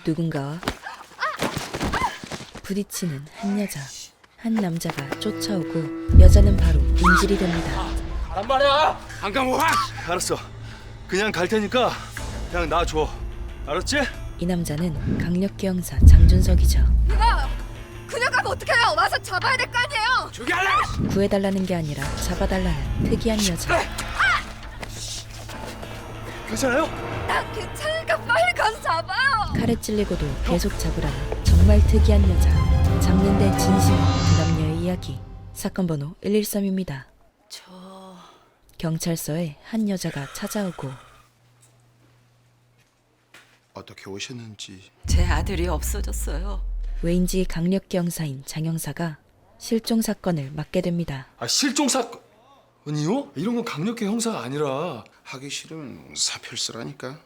누군가와 부딪히는 한 여자. 한 남자가 쫓아오고 여자는 바로 인질이 됩니다. 가란 말이야. 안 가면 와. 알았어. 그냥 갈 테니까 그냥 놔줘. 알았지? 이 남자는 강력계 형사 장준석이죠. 누가 그냥 가면 어떡해요? 와서 잡아야 될 거 아니에요? 죽여라. 구해달라는 게 아니라 잡아달라는 특이한 여자. 괜찮아요? 난 괜찮으니까 빨리 가서 잡아요. 칼에 찔리고도 계속 잡으라는 정말 특이한 여자. 잡는데 진심인 두 남녀의 이야기. 사건 번호 113입니다. 경찰서에 한 여자가 찾아오고 어떻게 오셨는지. 제 아들이 없어졌어요. 왜인지 강력계 형사인 장 형사가 실종 사건을 맡게 됩니다. 실종 사건이요? 이런 건 강력계 형사가 아니라 하기 싫으면 사표를 쓰라니까.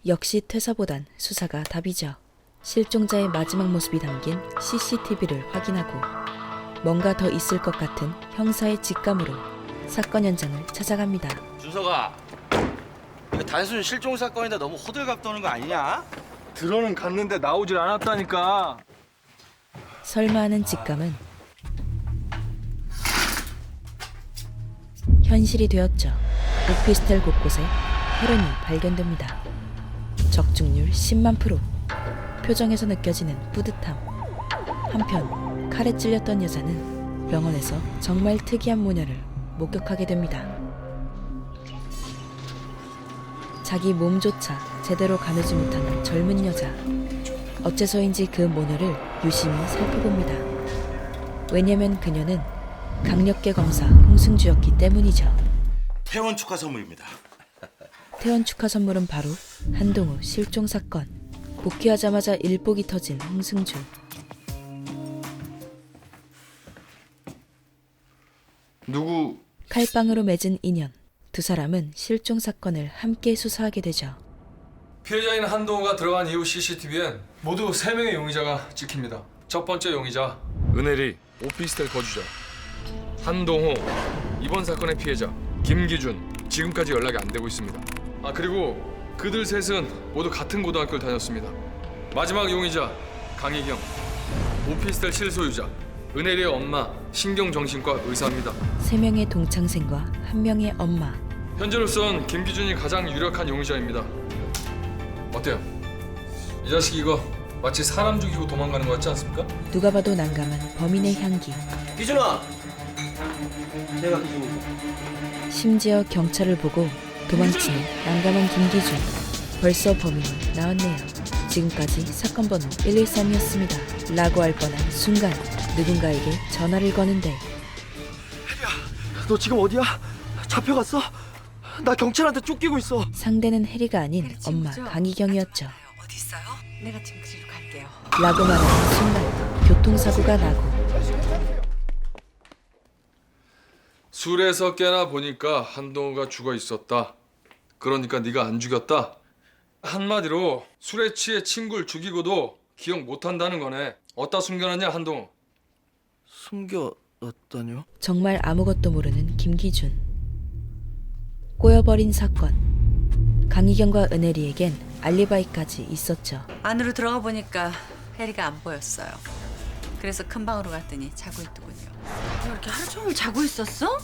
역시 퇴사보단 수사가 답이죠. 실종자의 마지막 모습이 담긴 CCTV를 확인하고 뭔가 더 있을 것 같은 형사의 직감으로 사건 현장을 찾아갑니다. 준석아, 이거 단순 실종 사건인데 너무 호들갑 떠는 거 아니냐? 들어는 갔는데 나오질 않았다니까. 설마 하는 직감은 현실이 되었죠. 오피스텔 곳곳에 혈흔이 발견됩니다. 적중률 10만 %. 표정에서 느껴지는 뿌듯함. 한편 칼에 찔렸던 여자는 병원에서 정말 특이한 모녀를 목격하게 됩니다. 자기 몸조차 제대로 가누지 못하는 젊은 여자. 어째서인지 그 모녀를 유심히 살펴봅니다. 왜냐면 그녀는 강력계 검사 홍승주였기 때문이죠. 퇴원 축하 선물입니다. 퇴원 축하 선물은 바로 한동호 실종 사건. 복귀하자마자 일복이 터진 홍승주. 누구? 칼빵으로 맺은 인연. 두 사람은 실종 사건을 함께 수사하게 되죠. 피해자인 한동호가 들어간 이후 CCTV엔 모두 3명의 용의자가 찍힙니다. 첫 번째 용의자 은혜리, 오피스텔 거주자. 한동호, 이번 사건의 피해자 김기준, 지금까지 연락이 안 되고 있습니다. 그리고 그들 셋은 모두 같은 고등학교를 다녔습니다. 마지막 용의자 강희경, 오피스텔 실소유자. 은혜리의 엄마, 신경정신과 의사입니다. 3명의 동창생과 1명의 엄마. 현재로선 김기준이 가장 유력한 용의자입니다. 어때요? 이 자식 이거 마치 사람 죽이고 도망가는 것 같지 않습니까? 누가 봐도 난감한 범인의 향기. 기준아, 제가 기준입니다. 심지어 경찰을 보고 도망치는 난감한 김기준. 벌써 범인이 나왔네요. 지금까지 사건 번호 113이었습니다. 라고 할 뻔한 순간 누군가에게 전화를 거는데 너 지금 어디야? 잡혀갔어? 나 경찰한테 쫓기고 있어. 상대는 혜리가 아닌 엄마 강희경이었죠. 어디 있어요? 내가 지금 그리로 갈게요. 라고 말하는 순간 교통사고가 나고 술에서 깨나 보니까 한동호가 죽어 있었다. 그러니까 네가 안 죽였다. 한마디로 술에 취해 친구를 죽이고도 기억 못한다는 거네. 어디다 숨겨놨냐 한동호? 숨겨놨다뇨? 정말 아무것도 모르는 김기준. 꼬여버린 사건. 강희경과 은혜리에겐 알리바이까지 있었죠. 안으로 들어가 보니까 혜리가 안 보였어요. 그래서 큰 방으로 갔더니 자고 있더군요. 이렇게 하루 종일 자고 있었어?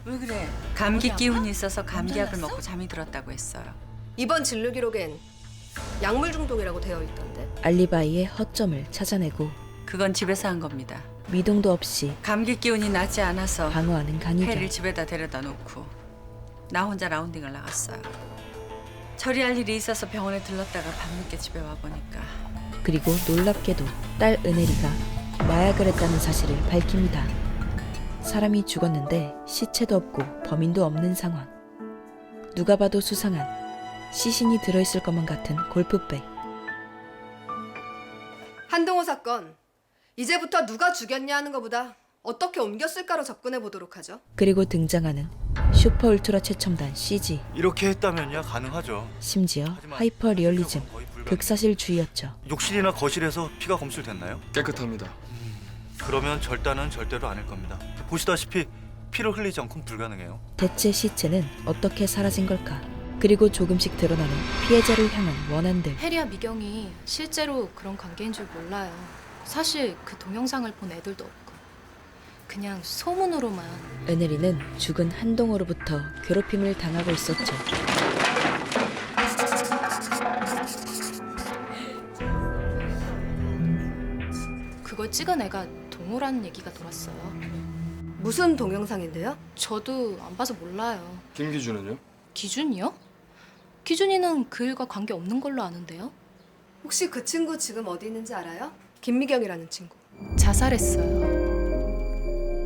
왜 그래? 감기 기운이 있어서 감기약을 먹고 잠이 들었다고 했어요. 이번 진료 기록엔 약물 중독이라고 되어 있던데. 알리바이의 허점을 찾아내고 그건 집에서 한 겁니다. 미동도 없이 감기 기운이 나지 않아서 방어하는 강희경. 혜리를 집에다 데려다 놓고 나 혼자 라운딩을 나갔어요. 처리할 일이 있어서 병원에 들렀다가 밤늦게 집에 와 보니까 그리고 놀랍게도 딸 은혜리가 마약을 했다는 사실을 밝힙니다. 사람이 죽었는데 시체도 없고 범인도 없는 상황. 누가 봐도 수상한 시신이 들어있을 것만 같은 골프백. 한동호 사건. 이제부터 누가 죽였냐 하는 것보다 어떻게 옮겼을까로 접근해 보도록 하죠. 그리고 등장하는 슈퍼 울트라 최첨단 CG. 이렇게 했다면야 가능하죠. 심지어 하이퍼 리얼리즘, 극사실주의였죠. 욕실이나 거실에서 피가 검출됐나요? 깨끗합니다. 그러면 절단은 절대로 아닐 겁니다. 보시다시피 피를 흘리지 않고는 불가능해요. 대체 시체는 어떻게 사라진 걸까? 그리고 조금씩 드러나는 피해자를 향한 원한들. 해리와 미경이 실제로 그런 관계인 줄 몰라요. 사실 그 동영상을 본 애들도 없고 그냥 소문으로만. 은혜리는 죽은 한동호로부터 괴롭힘을 당하고 있었죠. 그걸 찍은 애가 동호라는 얘기가 돌았어요. 무슨 동영상인데요? 저도 안 봐서 몰라요. 김기준은요? 기준이요? 기준이는 그 일과 관계 없는 걸로 아는데요. 혹시 그 친구 지금 어디 있는지 알아요? 김미경이라는 친구. 자살했어요.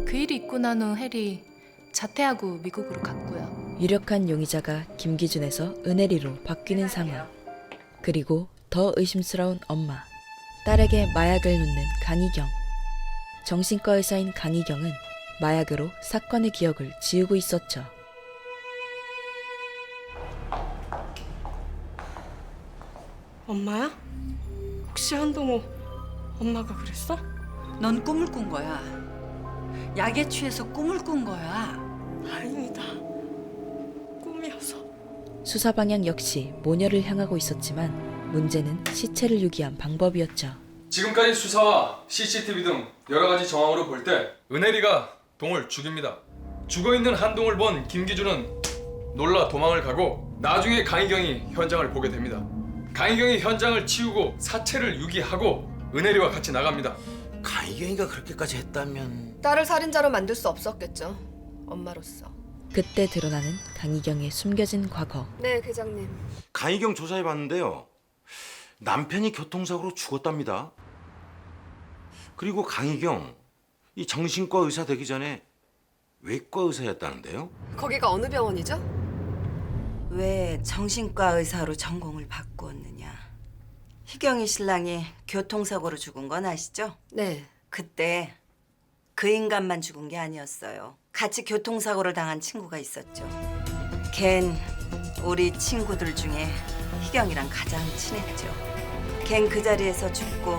그 일이 있고 난 후 해리 자퇴하고 미국으로 갔고요. 유력한 용의자가 김기준에서 은혜리로 바뀌는 상황. 그리고 더 의심스러운 엄마. 딸에게 마약을 놓는 강희경. 정신과 의사인 강희경은 마약으로 사건의 기억을 지우고 있었죠. 엄마야? 혹시 한동호 엄마가 그랬어? 넌 꿈을 꾼 거야. 약에 취해서 꿈을 꾼 거야. 다행이다. 꿈이어서. 수사 방향 역시 모녀를 향하고 있었지만 문제는 시체를 유기한 방법이었죠. 지금까지 수사와 CCTV 등 여러 가지 정황으로 볼 때 은혜리가 동을 죽입니다. 죽어있는 한동을 본 김기준은 놀라 도망을 가고 나중에 강희경이 현장을 보게 됩니다. 강희경이 현장을 치우고 사체를 유기하고 은혜리와 같이 나갑니다. 강희경이가 그렇게까지 했다면 딸을 살인자로 만들 수 없었겠죠. 엄마로서. 그때 드러나는 강희경의 숨겨진 과거. 네, 계장님. 강희경 조사해봤는데요. 남편이 교통사고로 죽었답니다. 그리고 강희경, 이 정신과 의사 되기 전에 외과 의사였다는데요. 거기가 어느 병원이죠? 왜 정신과 의사로 전공을 바꾸었느냐? 희경이 신랑이 교통사고로 죽은 건 아시죠? 네. 그때 그 인간만 죽은 게 아니었어요. 같이 교통사고를 당한 친구가 있었죠. 걘 우리 친구들 중에 희경이랑 가장 친했죠. 걘 그 자리에서 죽고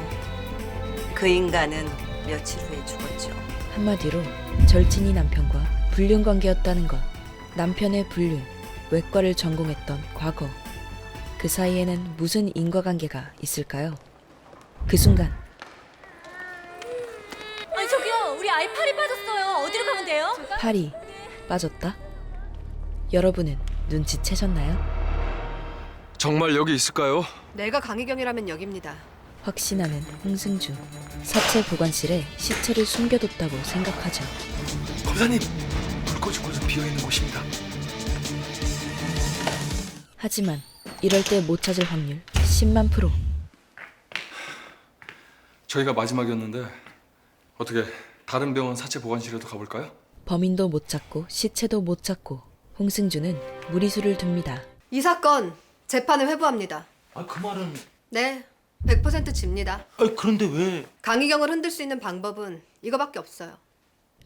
그 인간은 며칠 후에 죽었죠. 한마디로 절친이 남편과 불륜 관계였다는 것. 남편의 불륜, 외과를 전공했던 과거. 그 사이에는 무슨 인과관계가 있을까요? 그 순간 아니 저기요, 우리 아이 팔이 빠졌어요. 어디로 가면 돼요? 팔이 빠졌다? 여러분은 눈치채셨나요? 정말 여기 있을까요? 내가 강희경이라면 여깁니다. 확신하는 홍승준. 사체 보관실에 시체를 숨겨뒀다고 생각하죠. 검사님, 불 꺼진 곳은 비어있는 곳입니다. 하지만 이럴 때 못 찾을 확률 10만 %. 저희가 마지막이었는데 어떻게 다른 병원 사체 보관실에도 가볼까요? 범인도 못 찾고 시체도 못 찾고 홍승준은 무리수를 둡니다. 이 사건 재판을 회부합니다. 그 말은... 네, 100% 집니다. 그런데 왜... 강희경을 흔들 수 있는 방법은 이거밖에 없어요.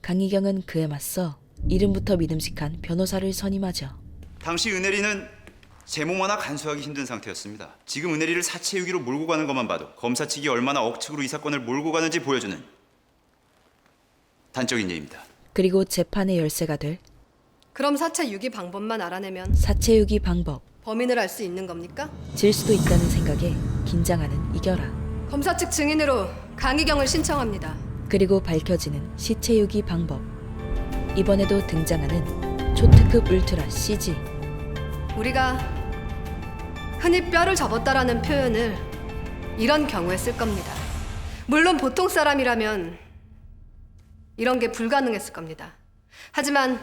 강희경은 그에 맞서 이름부터 믿음직한 변호사를 선임하죠. 당시 은혜리는 제 몸 하나 간수하기 힘든 상태였습니다. 지금 은혜리를 사체 유기로 몰고 가는 것만 봐도 검사 측이 얼마나 억측으로 이 사건을 몰고 가는지 보여주는 단적인 예입니다. 그리고 재판의 열쇠가 될 그럼 사체 유기 방법만 알아내면 사체 유기 방법. 범인을 알 수 있는 겁니까? 질 수도 있다는 생각에 긴장하는 이결아. 검사 측 증인으로 강희경을 신청합니다. 그리고 밝혀지는 시체 유기 방법. 이번에도 등장하는 초특급 울트라 CG. 우리가 흔히 뼈를 접었다라는 표현을 이런 경우에 쓸 겁니다. 물론 보통 사람이라면 이런 게 불가능했을 겁니다. 하지만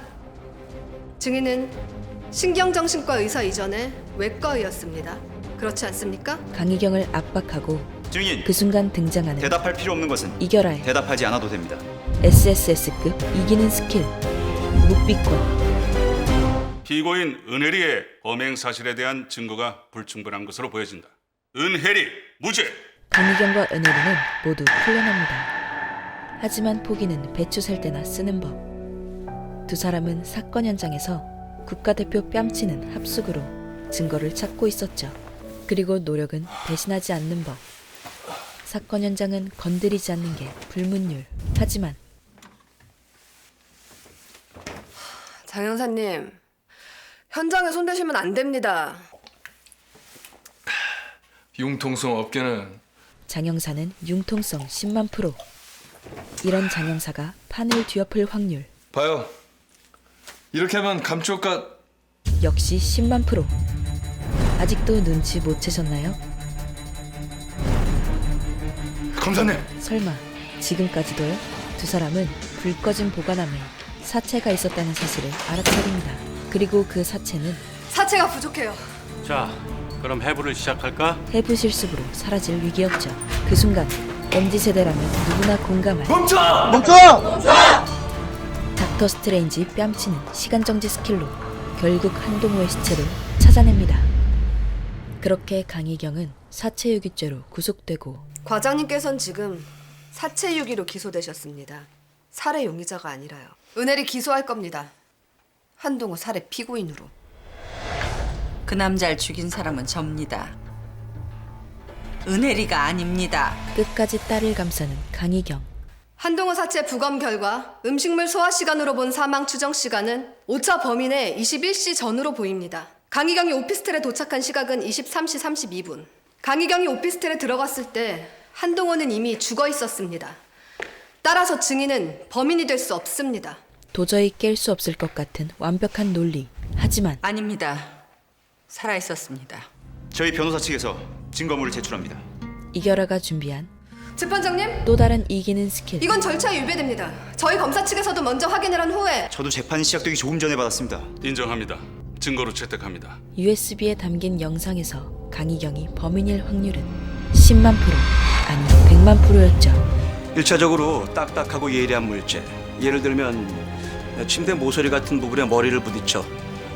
증인은 신경정신과 의사 이전에 외과의였습니다. 그렇지 않습니까? 강희경을 압박하고 증인, 그 순간 등장하는 대답할 필요 없는 것은 이결아의 대답하지 않아도 됩니다. SSS급 이기는 스킬. 묵비권. 피고인 은혜리의 범행 사실에 대한 증거가 불충분한 것으로 보여진다. 은혜리 무죄. 강희경과 은혜리는 모두 풀려납니다. 하지만 포기는 배추 살 때나 쓰는 법. 두 사람은 사건 현장에서 국가대표 뺨치는 합숙으로 증거를 찾고 있었죠. 그리고 노력은 배신하지 않는 법. 사건 현장은 건드리지 않는 게 불문율. 하지만 장 형사님, 현장에 손대시면 안 됩니다. 융통성 업계는 장영사는 융통성 10만 프로. 이런 장영사가 판을 뒤엎을 확률 봐요. 이렇게 하면 감쪽가 역시 10만 프로. 아직도 눈치 못 채셨나요? 검사님. 설마 지금까지도요? 두 사람은 불 꺼진 보관함에 사체가 있었다는 사실을 알아차립니다. 그리고 그 사체는 사체가 부족해요. 자, 그럼 해부를 시작할까? 해부 실습으로 사라질 위기였죠. 그 순간 MZ세대라면 누구나 공감할 멈춰! 닥터 스트레인지 뺨치는 시간정지 스킬로 결국 한동호의 시체를 찾아냅니다. 그렇게 강희경은 사체유기죄로 구속되고 과장님께선 지금 사체 유기로 기소되셨습니다. 살해 용의자가 아니라요. 은혜리 기소할 겁니다. 한동호 살해 피고인으로. 그 남자를 죽인 사람은 접니다. 은혜리가 아닙니다. 끝까지 딸을 감싸는 강희경. 한동호 사체 부검 결과 음식물 소화 시간으로 본 사망 추정 시간은 5차 범인의 21시 전으로 보입니다. 강희경이 오피스텔에 도착한 시각은 23시 32분. 강희경이 오피스텔에 들어갔을 때 한동호는 이미 죽어 있었습니다. 따라서 증인은 범인이 될 수 없습니다. 도저히 깰 수 없을 것 같은 완벽한 논리. 하지만 아닙니다. 살아 있었습니다. 저희 변호사 측에서 증거물을 제출합니다. 이결아가 준비한 재판장님, 또 다른 이기는 스킬. 이건 절차에 위배됩니다. 저희 검사 측에서도 먼저 확인을 한 후에 저도 재판이 시작되기 조금 전에 받았습니다. 인정합니다. 증거로 채택합니다. USB에 담긴 영상에서 강희경이 범인일 확률은 10만 프로, 아니 100만 프로였죠. 1차적으로 딱딱하고 예리한 물체. 예를 들면 침대 모서리 같은 부분에 머리를 부딪혀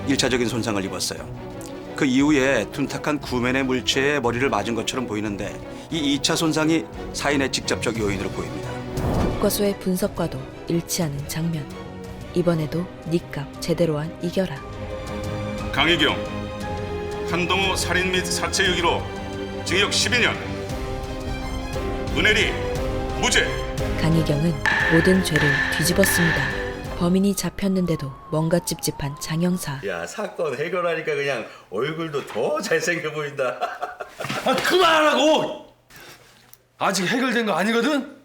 1차적인 손상을 입었어요. 그 이후에 둔탁한 구면의 물체에 머리를 맞은 것처럼 보이는데 이 2차 손상이 사인의 직접적 요인으로 보입니다. 교과서의 분석과도 일치하는 장면. 이번에도 니값 제대로 한 이결아. 강희경, 한동호 살인 및 사체 유기로 징역 12년. 은혜리, 무죄. 강희경은 모든 죄를 뒤집었습니다. 범인이 잡혔는데도 뭔가 찝찝한 장영사. 야, 사건 해결하니까 그냥 얼굴도 더 잘생겨 보인다. 아 그만하라고. 아직 해결된 거 아니거든.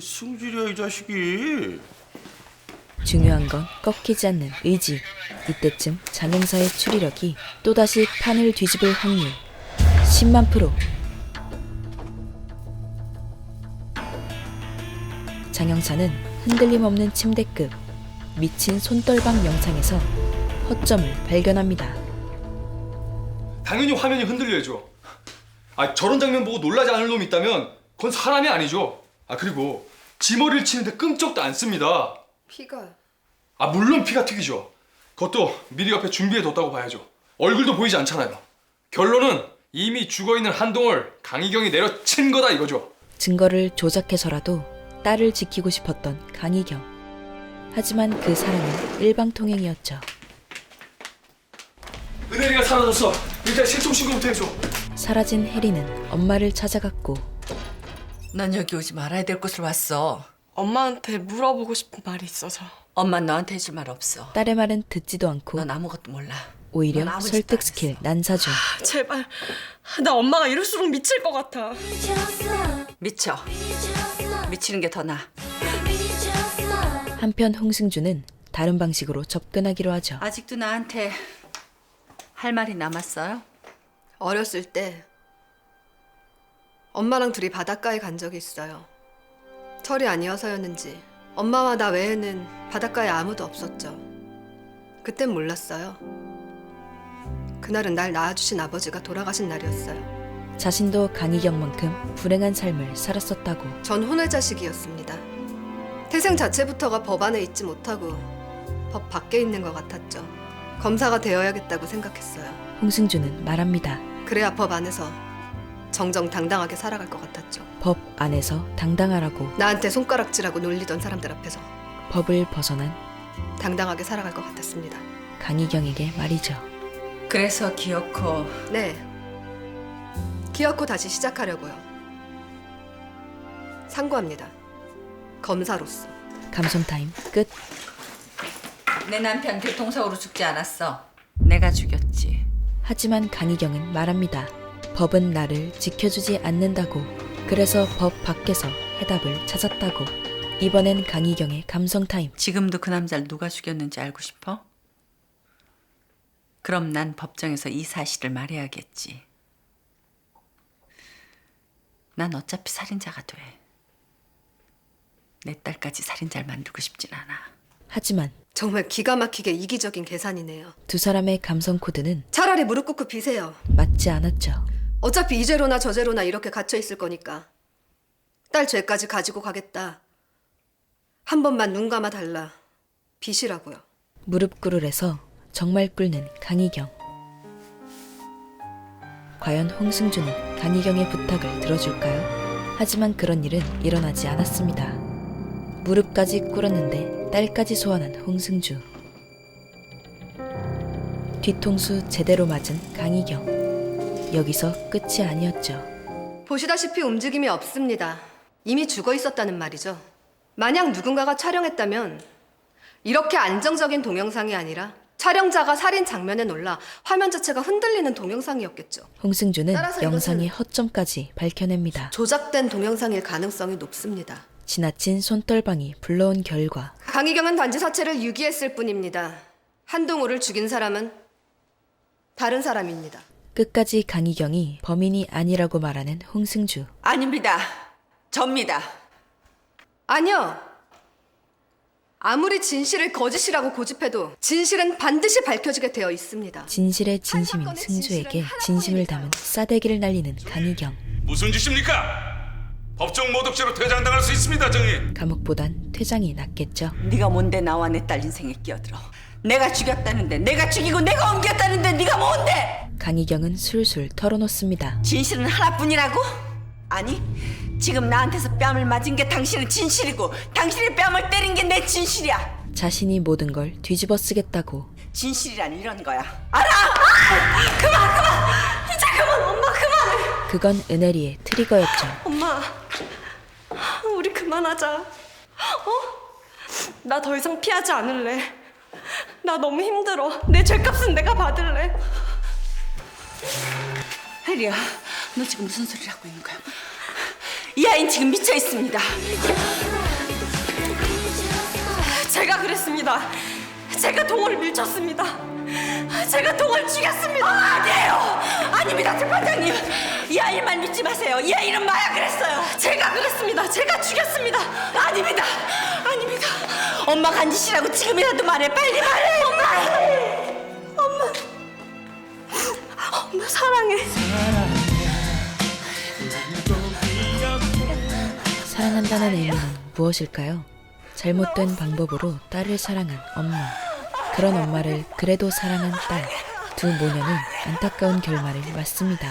승질이야 이 자식이. 중요한 건 꺾이지 않는 의지. 이때쯤 장영사의 추리력이 또다시 판을 뒤집을 확률 10만 프로. 장영사는 흔들림 없는 침대급 미친 손떨방 영상에서 허점을 발견합니다. 당연히 화면이 흔들려야죠. 아, 저런 장면 보고 놀라지 않을 놈이 있다면 그건 사람이 아니죠. 아, 그리고 지 머리를 치는데 끔찍도 않습니다. 피가 아, 물론 피가 튀기죠. 그것도 미리 옆에 준비해뒀다고 봐야죠. 얼굴도 보이지 않잖아요. 결론은 이미 죽어있는 한동호를 강희경이 내려친 거다 이거죠. 증거를 조작해서라도 딸을 지키고 싶었던 강희경. 하지만 그 사랑은 일방통행이었죠. 은혜리가 사라졌어. 일단 실종 신고부터 해줘. 사라진 혜리는 엄마를 찾아갔고 넌 여기 오지 말아야 될 곳으로 왔어. 엄마한테 물어보고 싶은 말이 있어서. 엄마는 너한테 해줄 말 없어. 딸의 말은 듣지도 않고 넌 아무것도 몰라. 오히려 넌 아무 짓도 설득 안 스킬 난사죠. 제발. 나 엄마가 이럴수록 미칠 것 같아. 미쳐. 미치는 게 더 나아. 한편 홍승주는 다른 방식으로 접근하기로 하죠. 아직도 나한테 할 말이 남았어요? 어렸을 때 엄마랑 둘이 바닷가에 간 적이 있어요. 철이 아니어서였는지 엄마와 나 외에는 바닷가에 아무도 없었죠. 그땐 몰랐어요. 그날은 날 낳아주신 아버지가 돌아가신 날이었어요. 자신도 강희경만큼 불행한 삶을 살았었다고. 전 혼외자식이었습니다. 태생 자체부터가 법 안에 있지 못하고 법 밖에 있는 것 같았죠. 검사가 되어야겠다고 생각했어요. 홍승주는 말합니다. 그래야 법 안에서 정정당당하게 살아갈 것 같았죠. 법 안에서 당당하라고. 나한테 손가락질하고 놀리던 사람들 앞에서 법을 벗어난 당당하게 살아갈 것 같았습니다. 강희경에게 말이죠. 그래서 기어코. 네. 기어코 다시 시작하려고요. 상고합니다. 검사로서. 감성타임 끝. 내 남편 교통사고로 죽지 않았어. 내가 죽였지. 하지만 강희경은 말합니다. 법은 나를 지켜주지 않는다고. 그래서 법 밖에서 해답을 찾았다고. 이번엔 강희경의 감성 타임. 지금도 그 남자를 누가 죽였는지 알고 싶어? 그럼 난 법정에서 이 사실을 말해야겠지. 난 어차피 살인자가 돼. 내 딸까지 살인자를 만들고 싶진 않아. 하지만 정말 기가 막히게 이기적인 계산이네요. 두 사람의 감성 코드는 차라리 무릎 꿇고 비세요. 맞지 않았죠. 어차피 이 죄로나 저 죄로나 이렇게 갇혀 있을 거니까 딸 죄까지 가지고 가겠다. 한 번만 눈 감아 달라. 빚이라고요. 무릎 꿇으래서 정말 꿇는 강희경. 과연 홍승주는 강희경의 부탁을 들어줄까요? 하지만 그런 일은 일어나지 않았습니다. 무릎까지 꿇었는데 딸까지 소환한 홍승주. 뒤통수 제대로 맞은 강희경. 여기서 끝이 아니었죠. 보시다시피 움직임이 없습니다. 이미 죽어 있었다는 말이죠. 만약 누군가가 촬영했다면 이렇게 안정적인 동영상이 아니라 촬영자가 살인 장면에 놀라 화면 자체가 흔들리는 동영상이었겠죠. 홍승주는 따라서 영상의 이것은 허점까지 밝혀냅니다. 조작된 동영상일 가능성이 높습니다. 지나친 손떨방이 불러온 결과 강희경은 단지 사체를 유기했을 뿐입니다. 한동호를 죽인 사람은 다른 사람입니다. 끝까지 강희경이 범인이 아니라고 말하는 홍승주. 아닙니다. 접니다. 아니요. 아무리 진실을 거짓이라고 고집해도 진실은 반드시 밝혀지게 되어 있습니다. 진실의 진심인 승주에게 진심을 담은 싸대기를 날리는 강희경. 무슨 짓입니까? 법정 모독죄로 퇴장당할 수 있습니다, 정의. 감옥보단 퇴장이 낫겠죠. 네가 뭔데 나와 내 딸 인생에 끼어들어. 내가 죽였다는데, 내가 죽이고 내가 옮겼다는데 네가 뭔데? 강희경은 술술 털어놓습니다. 진실은 하나뿐이라고? 아니, 지금 나한테서 뺨을 맞은 게 당신의 진실이고 당신의 뺨을 때린 게 내 진실이야. 자신이 모든 걸 뒤집어 쓰겠다고. 진실이란 이런 거야. 알아? 아! 그만! 이제 그만! 엄마 그만해! 그건 은혜리의 트리거였죠. 엄마, 우리 그만하자. 어? 나 더 이상 피하지 않을래. 나 너무 힘들어. 내 죄값은 내가 받을래. 혜리야, 너 지금 무슨 소리를 하고 있는 거야? 이 아이는 지금 미쳐 있습니다. 제가 그랬습니다. 제가 동호를 밀쳤습니다. 제가 동호를 죽였습니다. 아니에요! 아닙니다, 재판장님. 이 아이만 믿지 마세요. 이 아이는 마약을 했어요. 제가 그랬습니다. 제가 죽였습니다. 아닙니다. 아닙니다. 엄마가 한 짓이라고 지금이라도 말해. 빨리 말해. 엄마 사랑해. 사랑한다는 의미는 무엇일까요? 잘못된 방법으로 딸을 사랑한 엄마. 그런 엄마를 그래도 사랑한 딸. 두 모녀는 안타까운 결말을 맞습니다.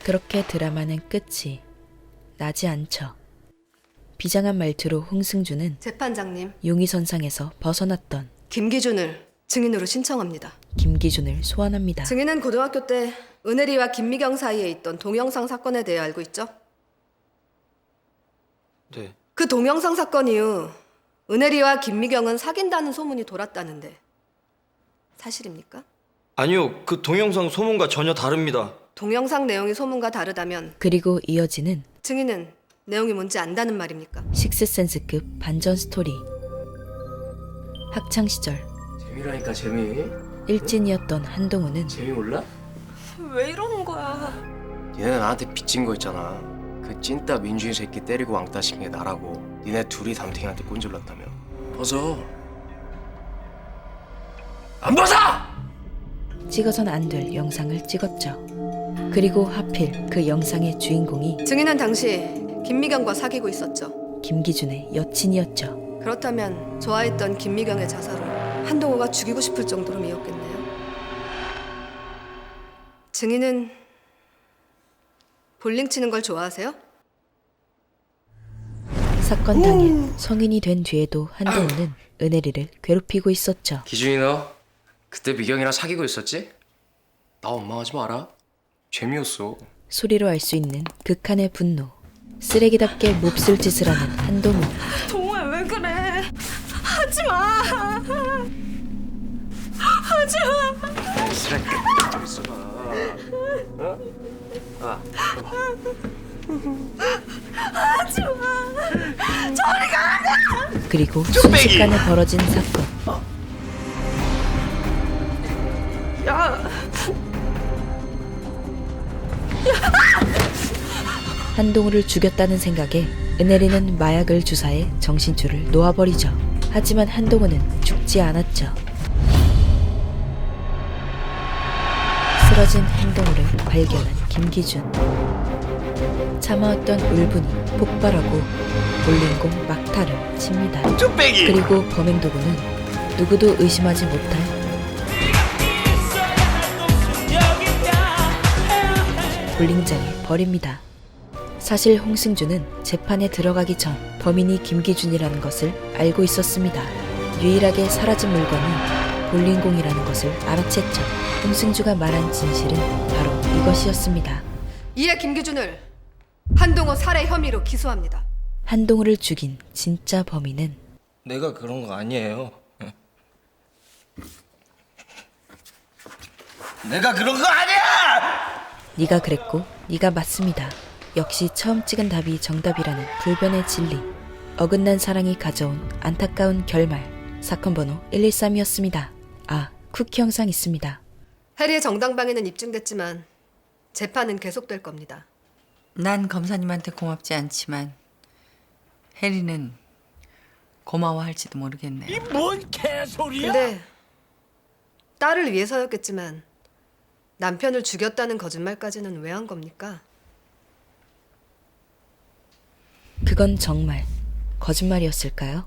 그렇게 드라마는 끝이 나지 않죠. 비장한 말투로 홍승주는 재판장님, 용의선상에서 벗어났던 김기준을 증인으로 신청합니다. 김기준을 소환합니다. 증인은 고등학교 때 은혜리와 김미경 사이에 있던 동영상 사건에 대해 알고 있죠? 네. 그 동영상 사건 이후 은혜리와 김미경은 사귄다는 소문이 돌았다는데 사실입니까? 아니요, 그 동영상 소문과 전혀 다릅니다. 동영상 내용이 소문과 다르다면 그리고 이어지는 증인은 내용이 뭔지 안다는 말입니까? 식스센스급 반전 스토리. 학창시절 재미라니까 재미. 일진이었던 한동우는 재미 몰라? 왜 이러는 거야? 니네 나한테 빚진 거 있잖아. 그 찐따 민준이 새끼 때리고 왕따 시킨 게 나라고. 니네 둘이 담탱이한테 꼰질렀다며. 벗어. 안 벗어! 찍어선 안 될 영상을 찍었죠. 그리고 하필 그 영상의 주인공이 증인은 당시 김미경과 사귀고 있었죠. 김기준의 여친이었죠. 그렇다면 좋아했던 김미경의 자살을 한동호가 죽이고 싶을 정도로 미웠겠네요. 증인은 볼링 치는 걸 좋아하세요? 사건 당일 성인이 된 뒤에도 한동우는 은혜리를 괴롭히고 있었죠. 기준이 너 그때 미경이랑 사귀고 있었지? 나 원망하지 마라. 재미였어. 소리로 알 수 있는 극한의 분노. 쓰레기답게 몹쓸 짓을 하는 한동우. 동호야 왜 그래? 하지 마. 하지 마. 하지 마. 저리 가. 그리고 순식간에 벌어진 사건. 야. 한동우를 죽였다는 생각에 은혜리는 마약을 주사해 정신줄을 놓아버리죠. 하지만 한동우는 죽지 않았죠. 쓰러진 한동우를 발견한 김기준. 참아왔던 울분이 폭발하고 볼링공 막타를 칩니다. 그리고 범행 도구는 누구도 의심하지 못할 볼링장에 버립니다. 사실 홍승주는 재판에 들어가기 전 범인이 김기준이라는 것을 알고 있었습니다. 유일하게 사라진 물건이 볼링공이라는 것을 알아챘죠. 홍승주가 말한 진실은 바로 이것이었습니다. 이에 김기준을 한동호 살해 혐의로 기소합니다. 한동우를 죽인 진짜 범인은 내가 그런 거 아니에요. 내가 그런 거 아니야! 네가 그랬고 네가 맞습니다. 역시 처음 찍은 답이 정답이라는 불변의 진리. 어긋난 사랑이 가져온 안타까운 결말. 사건 번호 113이었습니다. 아, 쿠키 영상 있습니다. 해리의 정당방위는 입증됐지만 재판은 계속될 겁니다. 난 검사님한테 고맙지 않지만 해리는 고마워할지도 모르겠네요. 이 뭔 개소리야? 근데 딸을 위해서였겠지만 남편을 죽였다는 거짓말까지는 왜 한 겁니까? 그건 정말 거짓말이었을까요?